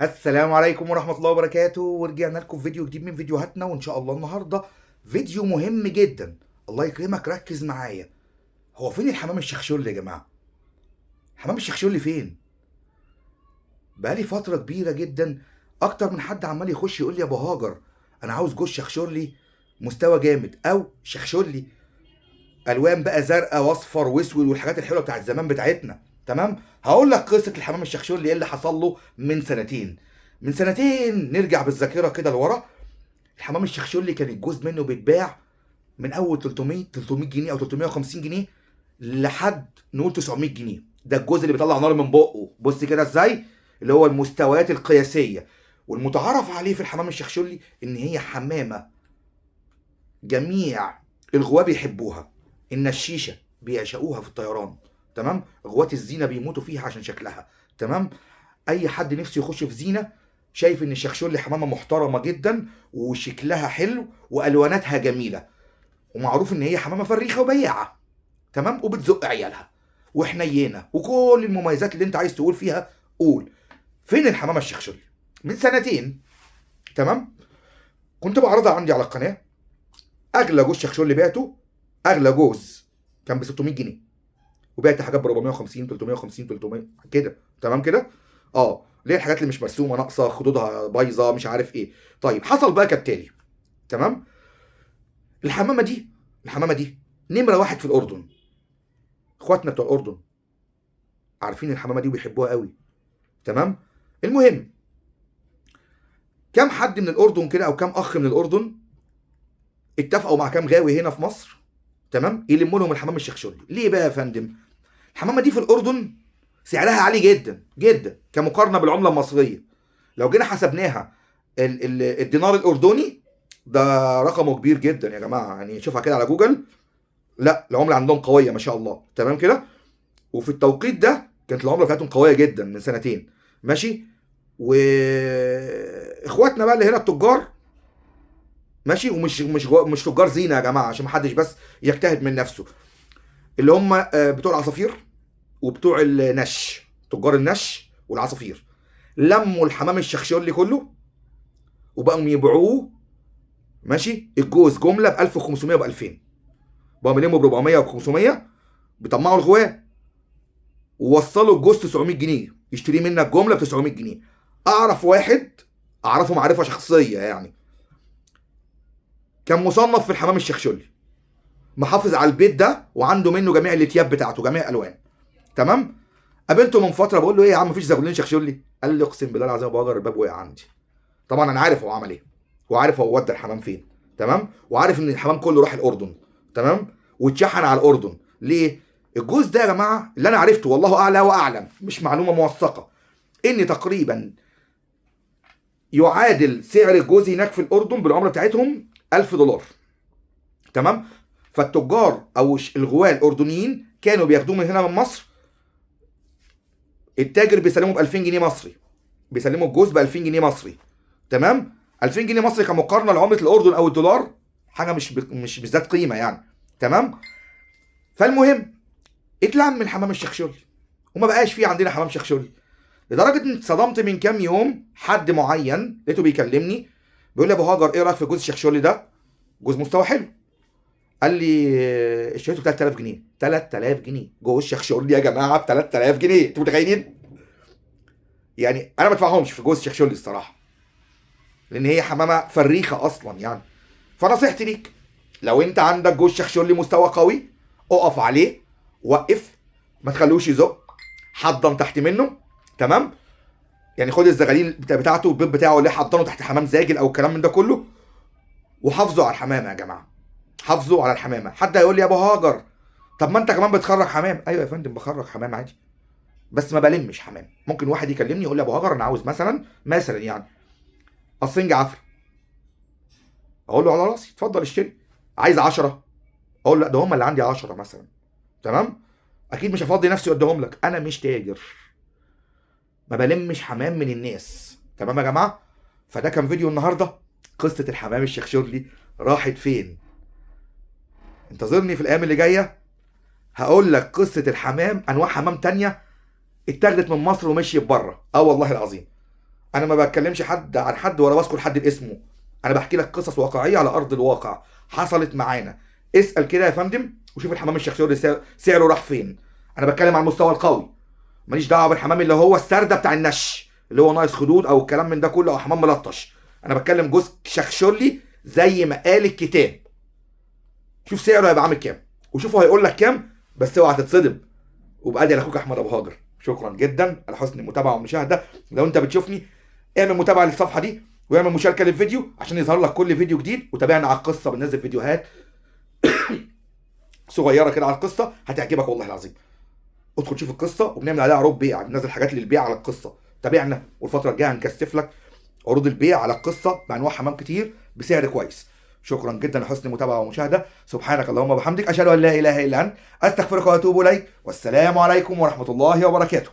السلام عليكم ورحمة الله وبركاته، ورجعنا لكم في فيديو جديد من فيديوهاتنا. وإن شاء الله النهاردة فيديو مهم جدا. الله يكرمك ركز معايا. هو فين الحمام الشخشولي يا جماعة؟ حمام الشخشولي فين؟ بقالي فترة كبيرة جدا أكتر من حد عمال يخش يقول لي يا أبو هاجر أنا عاوز جوز شخشولي مستوى جامد، أو شخشولي ألوان بقى زرقاء وأصفر وأسود والحاجات الحلوة بتاعت زمان بتاعتنا. تمام؟ هقول لك قصة الحمام الشخشولي إيه اللي حصل له من سنتين. من سنتين نرجع بالذاكرة كده لورا. الحمام الشخشولي كان الجوز منه بيتباع من اول 300 جنيه او 350 جنيه لحد نقول 900 جنيه. ده الجوز اللي بيطلع نار من بقه، بص كده ازاي، اللي هو المستويات القياسيه. والمتعارف عليه في الحمام الشخشولي ان هي حمامه جميع الغواة بيحبوها، النشيشه بيعشقوها في الطيران. تمام؟ غواة الزينه بيموتوا فيها عشان شكلها. تمام؟ اي حد نفسه يخش في زينه شايف ان الشخشولي حمامه محترمه جدا وشكلها حلو والواناتها جميله، ومعروف ان هي حمامه فريخه وبياعه. تمام؟ وبتزق عيالها وحنينه وكل المميزات اللي انت عايز تقول فيها قول. فين الحمامه الشخشولي؟ من سنتين، تمام، كنت بعرضها عندي على القناه. اغلى جوز شخشولي بعته، اغلى جوز كان ب 600 جنيه، وبعت حاجات ب 450 350 300 كده. تمام كده؟ ليه الحاجات اللي مش مرسومه ناقصه خدودها بايظه مش عارف ايه. طيب حصل بقى كالتالي. تمام؟ الحمامه دي نمره واحد في الاردن. اخواتنا بتوع الاردن عارفين الحمامه دي وبيحبوها قوي. تمام؟ المهم، كام حد من الاردن كده او كام اخ من الاردن اتفقوا مع كام غاوي هنا في مصر، تمام، يلموا لهم الحمام الشخشولي. ليه بقى يا فندم؟ الحمامه دي في الاردن سعرها عالي جدا جدا كمقارنه بالعمله المصريه. لو جينا حسبناها الدينار الاردني ده رقمه كبير جدا يا جماعه، يعني شوفها كده على جوجل. لا العمله عندهم قويه ما شاء الله. تمام كده؟ وفي التوقيت ده كانت العمله بتاعتهم قويه جدا من سنتين. ماشي؟ واخواتنا بقى اللي هنا التجار، ماشي، ومش مش تجار زينه يا جماعه عشان محدش بس يجتهد من نفسه، اللي هم بتوع العصافير وبتوع النش، تجار النش والعصافير، لموا الحمام الشخشولي كله وبقوا يبيعوه. ماشي؟ الجوز جمله ب 1500 وب 2000، بقوا يلموا ب 400 و 500، بيطمعوا الغواه، ووصلوا الجوز 900 جنيه، يشتري منك جمله ب 900 جنيه. اعرف واحد اعرفه معرفه شخصيه يعني، كان مصنف في الحمام الشخشولي، محافظ على البيت ده وعنده منه جميع الاتياب بتاعته جميع الالوان. تمام؟ قابلته من فتره بقول له ايه يا عم مفيش زغلولين شخشولي؟ قال لي اقسم بالله العظيم ابو هاجر الباب وقع عندي. طبعا انا عارف هو عمل ايه، وعارف هو ودى الحمام فين. تمام؟ وعارف ان الحمام كله راح الاردن. تمام؟ واتشحن على الاردن. ليه؟ الجوز ده يا جماعه اللي انا عرفته والله اعلى واعلم، مش معلومه موثقه، ان تقريبا يعادل سعر الجوز هناك في الاردن بالعمله بتاعتهم $1000. تمام؟ فالتجار او الغواة الاردنيين كانوا بياخدوه من هنا من مصر، التاجر بيسلمه ب 2000 جنيه مصري، بيسلموا الجوز ب 2000 جنيه مصري. تمام؟ 2000 جنيه مصري كمقارنه لعمله الاردن او الدولار حاجه مش بذات قيمه يعني. تمام؟ فالمهم اتلم من حمام الشخشولي وما بقاش فيه عندنا حمام شخشولي، لدرجه ان اتصدمت من كام يوم. حد معين لقيته بيكلمني بيقول لي ابو هاجر ايه رايك في جوز الشخشولي ده؟ جوز مستوى حلو. قال لي اشتريته ب 3000 جنيه. 3000 جنيه جوز شخشولي يا جماعه ب 3000 جنيه، انتوا متخيلين؟ يعني انا ما بدفعهمش في جوز شخشولي الصراحه، لان هي حمامه فريخه اصلا يعني. فنصيحتي ليك، لو انت عندك جوز شخشولي مستوى قوي اقف عليه، وقف، ما تخلوش يزق، حضن تحت منه. تمام؟ يعني خد الزغاليل بتاعته البيض بتاعه اللي حضنه تحت حمام زاجل او الكلام من ده كله، وحافظوا على الحمامه يا جماعه، حافظوا على الحمامه. حد هيقول لي يا ابو هاجر طب ما انت كمان بتخرج حمام. ايوه يا فندم بخرج حمام عادي، بس ما بلمش حمام. ممكن واحد يكلمني يقول لي يا ابو هاجر انا عاوز مثلا يعني قصين عفر، اقول له على راسي اتفضل اشتري. عايز 10، اقول لا ده هم اللي عندي 10 مثلا. تمام؟ اكيد مش هفضي نفسي واديهم لك، انا مش تاجر، ما بلمش حمام من الناس. تمام يا جماعه؟ فده كان فيديو النهارده، قصه الحمام الشخشولي راحت فين. انتظرني في الايام اللي جايه هقول لك قصه الحمام، انواع حمام تانية اتاخدت من مصر ومشيت بره. والله العظيم انا ما بتكلمش حد عن حد ولا بذكر حد باسمه، انا بحكي لك قصص واقعيه على ارض الواقع حصلت معانا. اسال كده يا فندم وشوف الحمام الشخشوري سعره راح فين. انا بتكلم على المستوى القوي، ماليش دعوه بالحمام اللي هو السرده بتاع النش اللي هو ناقص خدود او الكلام من ده كله او حمام ملطش. انا بتكلم جوز شخشولي زي ما قال الكتاب. شوف سعره هيبقى عامل كام وشوفه هيقول لك كام، بس اوعى تتصدم. وبقى اخوك احمد ابو هاجر، شكرا جدا على حسن المتابعه والمشاهده. لو انت بتشوفني اعمل متابعه للصفحه دي واعمل مشاركه للفيديو عشان يظهر لك كل فيديو جديد، وتابعنا على القصه، بننزل فيديوهات صغيره كده على القصه هتعجبك والله العظيم. ادخل شوف القصه وبنعمل عليها عروض بيع، بننزل حاجات للبيع على القصه. تابعنا والفتره الجايه هنكثف لك عروض البيع على القصه بانواع حمام كتير بسعر كويس. شكرا جدا لحسن المتابعه والمشاهده. سبحانك اللهم وبحمدك اشهد ان لا اله الا انت استغفرك واتوب اليك، والسلام عليكم ورحمه الله وبركاته.